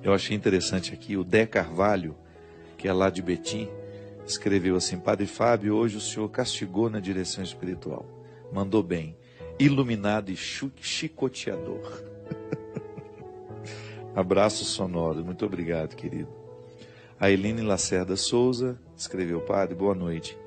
Eu achei interessante aqui, o Dé Carvalho, que é lá de Betim, escreveu assim: Padre Fábio, hoje o senhor castigou na direção espiritual. Mandou bem. Iluminado e chicoteador. Abraço sonoro. Muito obrigado, querido. A Eline Lacerda Souza escreveu: Padre, boa noite.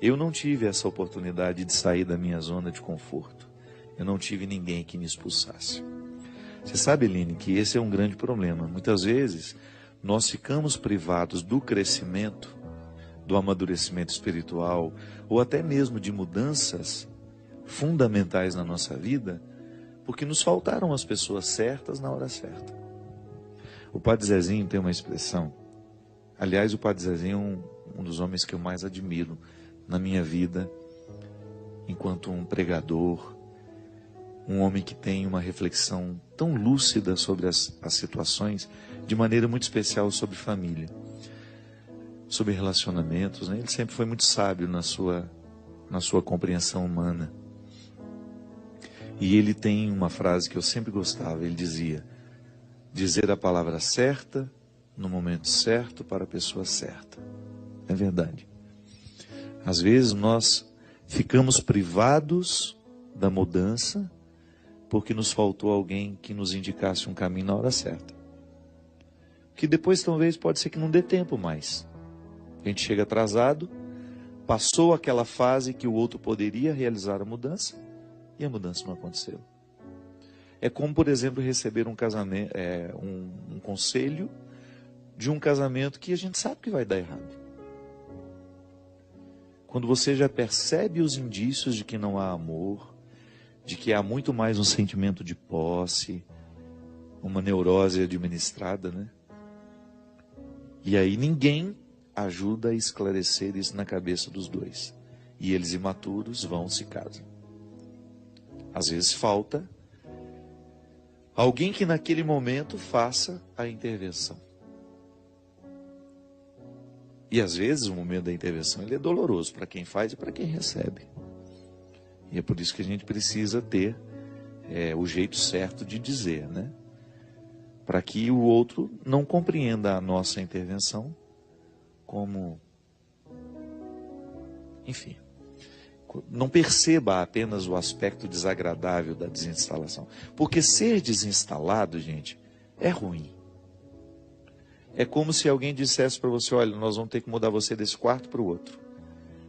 Eu não tive essa oportunidade de sair da minha zona de conforto. Eu não tive ninguém que me expulsasse. Você sabe, Eline, que esse é um grande problema. Muitas vezes nós ficamos privados do crescimento, do amadurecimento espiritual, ou até mesmo de mudanças fundamentais na nossa vida, porque nos faltaram as pessoas certas na hora certa. O Padre Zezinho tem uma expressão, aliás, o Padre Zezinho é um dos homens que eu mais admiro na minha vida, enquanto um pregador, um homem que tem uma reflexão tão lúcida sobre as situações, de maneira muito especial sobre família, sobre relacionamentos, né? Ele sempre foi muito sábio na sua compreensão humana. E ele tem uma frase que eu sempre gostava, ele dizia: dizer a palavra certa, no momento certo, para a pessoa certa. É verdade. Às vezes nós ficamos privados da mudança, porque nos faltou alguém que nos indicasse um caminho na hora certa. Que depois talvez pode ser que não dê tempo mais. A gente chega atrasado, passou aquela fase que o outro poderia realizar a mudança, e a mudança não aconteceu. É como, por exemplo, receber um casamento, um conselho de um casamento que a gente sabe que vai dar errado. Quando você já percebe os indícios de que não há amor, de que há muito mais um sentimento de posse, uma neurose administrada, né? E aí ninguém ajuda a esclarecer isso na cabeça dos dois. E eles, imaturos, vão se casam. Às vezes falta alguém que naquele momento faça a intervenção. E às vezes o momento da intervenção ele é doloroso para quem faz e para quem recebe. E é por isso que a gente precisa ter o jeito certo de dizer, né? Para que o outro não compreenda a nossa intervenção como, enfim, não perceba apenas o aspecto desagradável da desinstalação. Porque ser desinstalado, gente, é ruim. É como se alguém dissesse para você: olha, nós vamos ter que mudar você desse quarto para o outro.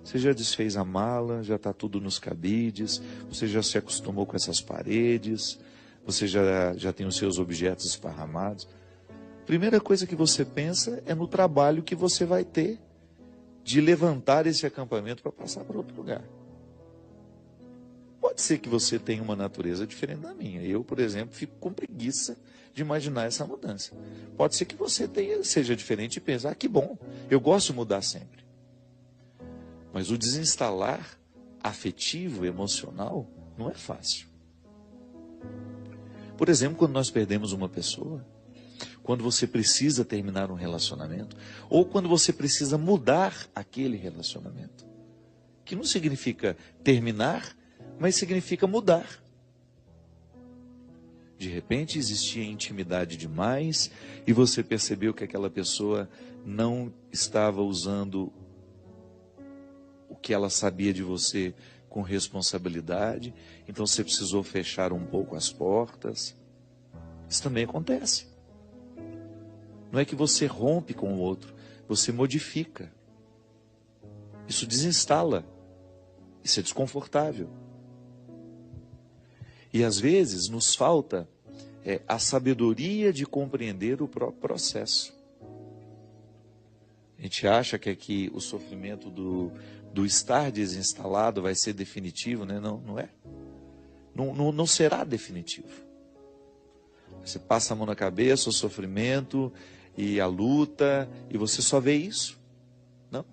Você já desfez a mala, já está tudo nos cabides, você já se acostumou com essas paredes, você já tem os seus objetos esparramados. Primeira coisa que você pensa é no trabalho que você vai ter de levantar esse acampamento para passar para outro lugar. Pode ser que você tenha uma natureza diferente da minha. Eu, por exemplo, fico com preguiça de imaginar essa mudança. Pode ser que você seja diferente e pense: ah, que bom, eu gosto de mudar sempre. Mas o desinstalar afetivo, emocional, não é fácil. Por exemplo, quando nós perdemos uma pessoa, quando você precisa terminar um relacionamento, ou quando você precisa mudar aquele relacionamento, que não significa terminar, mas significa mudar. De repente existia intimidade demais e você percebeu que aquela pessoa não estava usando o que ela sabia de você com responsabilidade, então você precisou fechar um pouco as portas. Isso também acontece. Não é que você rompe com o outro, você modifica. Isso desinstala. Isso é desconfortável. E às vezes nos falta a sabedoria de compreender o próprio processo. A gente acha que aqui o sofrimento do estar desinstalado vai ser definitivo, né? Não, não é. Não será definitivo. Você passa a mão na cabeça, o sofrimento e a luta, e você só vê isso. Não.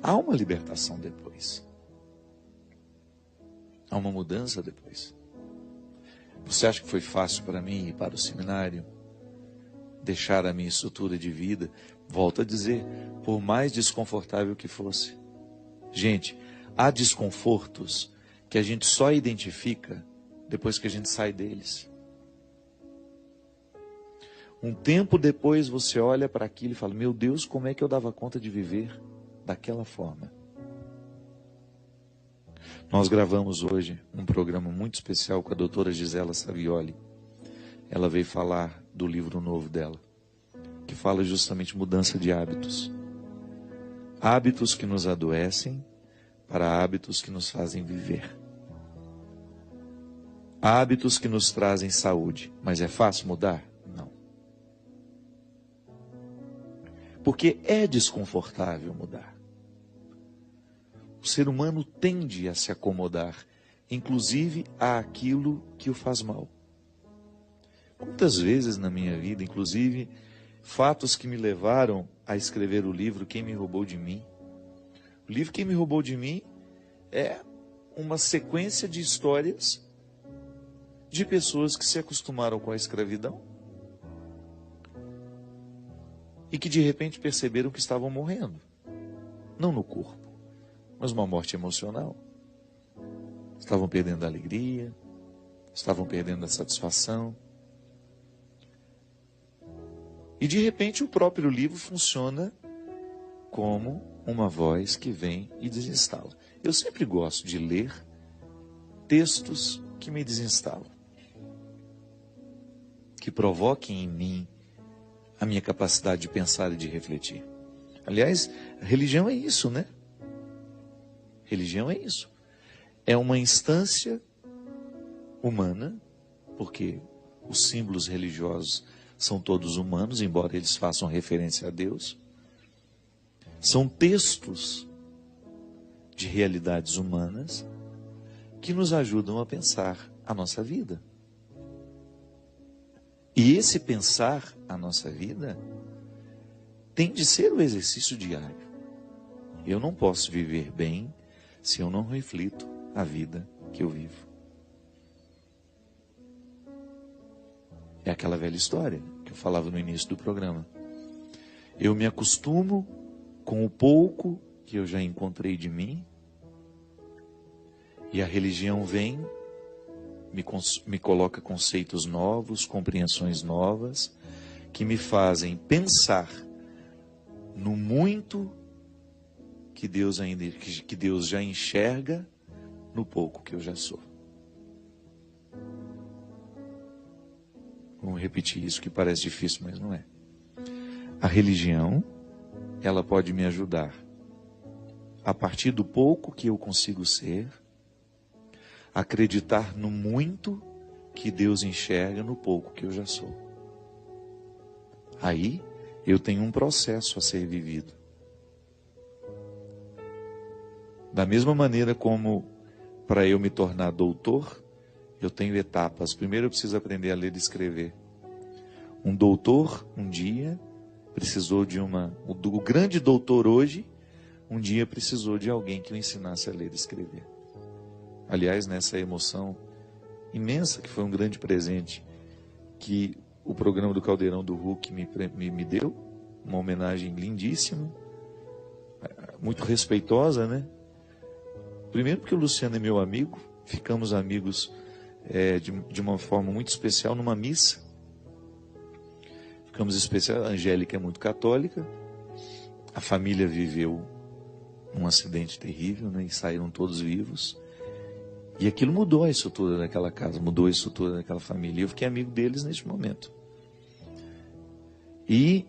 Há uma libertação depois. Há uma mudança depois. Você acha que foi fácil para mim ir para o seminário? Deixar a minha estrutura de vida? Volto a dizer, por mais desconfortável que fosse. Gente, há desconfortos que a gente só identifica depois que a gente sai deles. Um tempo depois você olha para aquilo e fala: meu Deus, como é que eu dava conta de viver daquela forma? Nós gravamos hoje um programa muito especial com a doutora Gisela Savioli. Ela veio falar do livro novo dela, que fala justamente mudança de hábitos. Hábitos que nos adoecem para hábitos que nos fazem viver. Hábitos que nos trazem saúde. Mas é fácil mudar? Não. Porque é desconfortável mudar. O ser humano tende a se acomodar, inclusive àquilo que o faz mal. Quantas vezes na minha vida, inclusive, fatos que me levaram a escrever o livro Quem Me Roubou de Mim. O livro Quem Me Roubou de Mim é uma sequência de histórias de pessoas que se acostumaram com a escravidão e que de repente perceberam que estavam morrendo. Não no corpo, mas uma morte emocional. Estavam perdendo a alegria, estavam perdendo a satisfação. E de repente o próprio livro funciona como uma voz que vem e desinstala. Eu sempre gosto de ler textos que me desinstalam, que provoquem em mim a minha capacidade de pensar e de refletir. Aliás, a religião é isso, né? Religião é isso. É uma instância humana, porque os símbolos religiosos são todos humanos, embora eles façam referência a Deus. São textos de realidades humanas que nos ajudam a pensar a nossa vida. E esse pensar a nossa vida tem de ser o exercício diário. Eu não posso viver bem se eu não reflito a vida que eu vivo. É aquela velha história que eu falava no início do programa. Eu me acostumo com o pouco que eu já encontrei de mim, e a religião vem, me coloca conceitos novos, compreensões novas, que me fazem pensar no muito que Deus já enxerga no pouco que eu já sou. Vamos repetir isso, que parece difícil, mas não é. A religião, ela pode me ajudar, a partir do pouco que eu consigo ser, acreditar no muito que Deus enxerga no pouco que eu já sou. Aí eu tenho um processo a ser vivido. Da mesma maneira como para eu me tornar doutor, eu tenho etapas. Primeiro eu preciso aprender a ler e escrever. Um doutor, um dia, precisou de o grande doutor hoje, um dia precisou de alguém que o ensinasse a ler e escrever. Aliás, nessa emoção imensa, que foi um grande presente, que o programa do Caldeirão do Hulk me deu, uma homenagem lindíssima, muito respeitosa, né? Primeiro porque o Luciano é meu amigo, ficamos amigos de uma forma muito especial numa missa. Ficamos especiais, a Angélica é muito católica, a família viveu um acidente terrível, né? E saíram todos vivos. E aquilo mudou a estrutura daquela casa, mudou a estrutura daquela família. E eu fiquei amigo deles neste momento. E,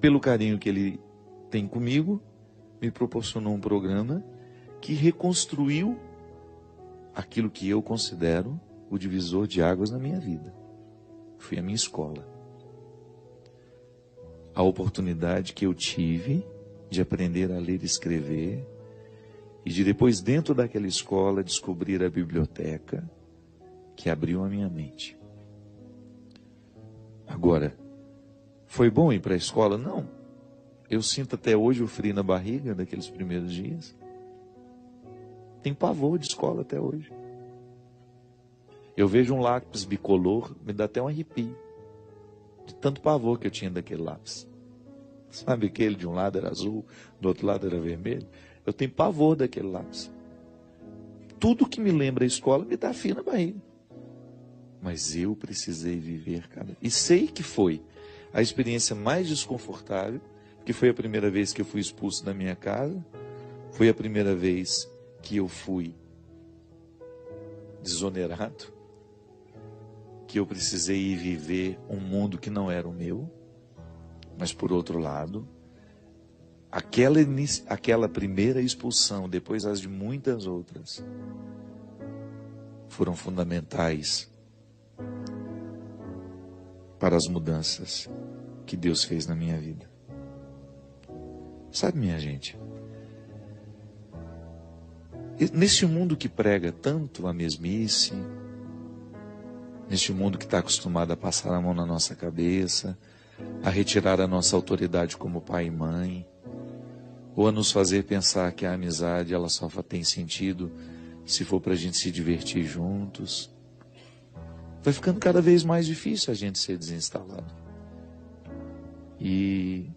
pelo carinho que ele tem comigo, me proporcionou um programa que reconstruiu aquilo que eu considero o divisor de águas na minha vida. Foi a minha escola. A oportunidade que eu tive de aprender a ler e escrever, e de depois, dentro daquela escola, descobrir a biblioteca que abriu a minha mente. Agora, foi bom ir para a escola? Não. Eu sinto até hoje o frio na barriga daqueles primeiros dias. Tenho pavor de escola até hoje. Eu vejo um lápis bicolor, me dá até um arrepio, de tanto pavor que eu tinha daquele lápis. Sabe aquele de um lado era azul, do outro lado era vermelho? Eu tenho pavor daquele lápis. Tudo que me lembra a escola me dá frio na barriga. Mas eu precisei viver, cara. E sei que foi a experiência mais desconfortável, que foi a primeira vez que eu fui expulso da minha casa, foi a primeira vez que eu fui desonerado, que eu precisei ir viver um mundo que não era o meu. Mas por outro lado, aquela primeira expulsão, depois as de muitas outras, foram fundamentais para as mudanças que Deus fez na minha vida. Sabe, minha gente, neste mundo que prega tanto a mesmice, neste mundo que está acostumado a passar a mão na nossa cabeça, a retirar a nossa autoridade como pai e mãe, ou a nos fazer pensar que a amizade ela só tem sentido se for para a gente se divertir juntos, vai ficando cada vez mais difícil a gente ser desinstalado. E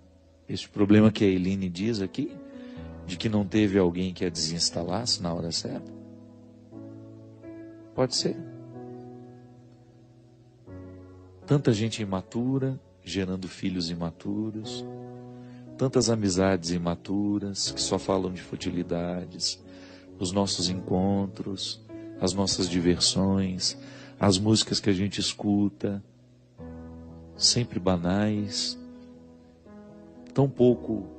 esse problema que a Eline diz aqui, de que não teve alguém que a desinstalasse na hora certa, pode ser. Tanta gente imatura, gerando filhos imaturos, tantas amizades imaturas que só falam de futilidades, os nossos encontros, as nossas diversões, as músicas que a gente escuta, sempre banais, tão pouco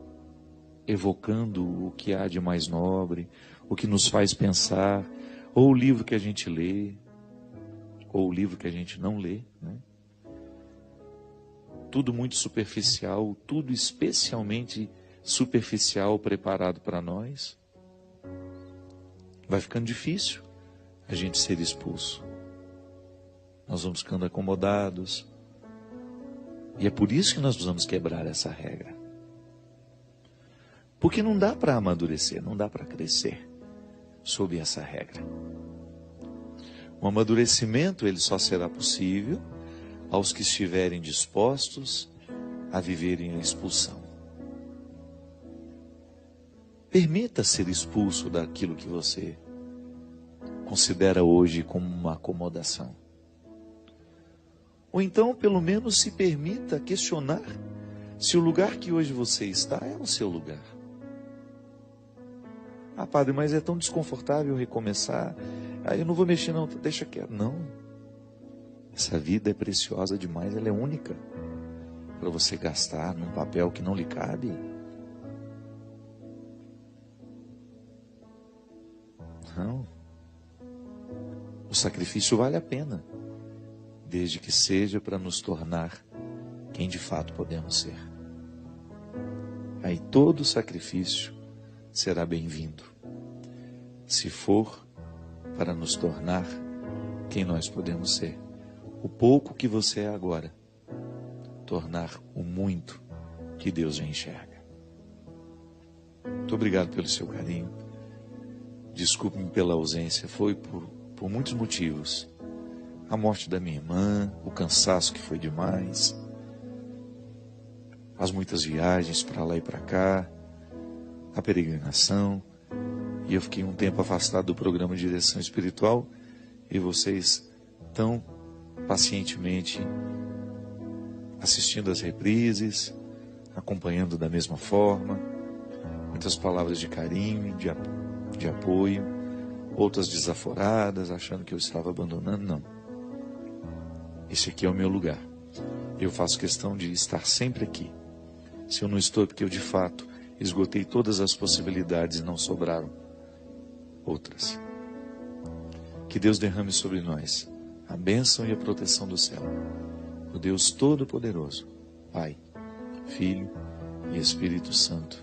evocando o que há de mais nobre, o que nos faz pensar, ou o livro que a gente lê, ou o livro que a gente não lê, né? Tudo muito superficial, tudo especialmente superficial preparado para nós. Vai ficando difícil a gente ser expulso. Nós vamos ficando acomodados. E é por isso que nós precisamos quebrar essa regra. Porque não dá para amadurecer, não dá para crescer sob essa regra. O amadurecimento ele só será possível aos que estiverem dispostos a viverem a expulsão. Permita ser expulso daquilo que você considera hoje como uma acomodação. Ou então, pelo menos, se permita questionar se o lugar que hoje você está é o seu lugar. Ah, padre, mas é tão desconfortável recomeçar. Ah, eu não vou mexer não, deixa quieto. Não. Essa vida é preciosa demais, ela é única para você gastar num papel que não lhe cabe. Não. O sacrifício vale a pena, desde que seja para nos tornar quem de fato podemos ser. Aí todo sacrifício será bem-vindo, se for para nos tornar quem nós podemos ser. O pouco que você é agora, tornar o muito que Deus já enxerga. Muito obrigado pelo seu carinho. Desculpe-me pela ausência, foi por muitos motivos. A morte da minha irmã, o cansaço que foi demais, as muitas viagens para lá e para cá, a peregrinação, e eu fiquei um tempo afastado do programa de direção espiritual, e vocês tão pacientemente assistindo às reprises, acompanhando da mesma forma, muitas palavras de carinho, de apoio, outras desaforadas, achando que eu estava abandonando. Não. Esse aqui é o meu lugar. Eu faço questão de estar sempre aqui. Se eu não estou, é porque eu de fato esgotei todas as possibilidades e não sobraram outras. Que Deus derrame sobre nós a bênção e a proteção do céu. O Deus Todo-Poderoso, Pai, Filho e Espírito Santo.